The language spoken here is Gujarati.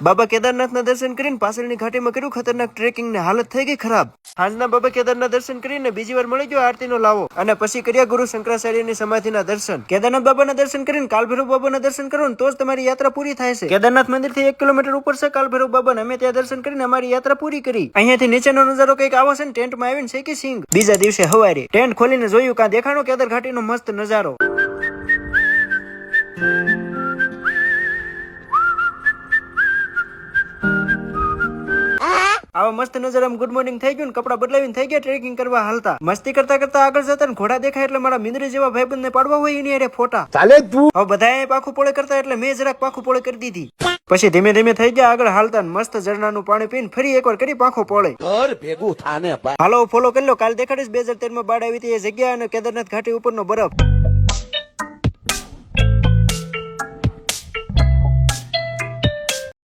બાબા કેદારનાથના દર્શન કરીને પાછળની ઘાટીમાં કર્યું ખતરનાક ટ્રેકિંગ ને હાલત થઈ ગઈ ખરાબ. હાજના બાબા કેદારના દર્શન કરીને બીજી વાર મળી ગયો આરતીનો લાવો અને પછી કર્યા ગુરુ શંકરાચાર્યની સમાધિના દર્શન. કેદારનાથ બાબાના દર્શન કરીને કાલભૈરવ બાબાના દર્શન કરો ને તો જ તમારી યાત્રા પૂરી થાય છે. કેદારનાથ મંદિરથી 1 કિલોમીટર ઉપર છે કાલભૈરવ બાબા. અમે ત્યાં દર્શન કરીને અમારી યાત્રા પૂરી કરી. અહીંયાથી નીચેનો નજારો કઈક આવો છે ને ટેન્ટમાં આવીને શેકી સિંગ. બીજા દિવસે હવારે ટેન્ટ ખોલીને જોયું કાં દેખાણો કેદાર ઘાટીનો મસ્ત નજારો. આવા મસ્ત નજારામાં ગુડ મોર્નિંગ થઈ ગયું. કપડા બદલાવીને થઈ ગયા ટ્રેકિંગ કરવા હાલતા. મસ્તી કરતા કરતા આગળ જતા ને ઘોડા દેખાય એટલે મારા મિંદરી જેવા ભાઈબંધ ને પાડવા હોય એની અરે ફોટા ચાલે તું. હવે બધાએ પાખું પોળે કરતા એટલે મેં જરાક પાખું પોળે કરી દીધી. પછી ધીમે ધીમે થઈ ગયા આગળ હાલતા. મસ્ત ઝરણાનું પાણી પીને ફરી એકવાર કરી પાખું પોળે. ઘર ભેગું થાને હાલો ફોલો કરી લો. કાલ દેખાડીશ 2013 માં બાढ़ આવી હતી એ જગ્યા અને કેદારનાથ ઘાટી ઉપરનો બરફ.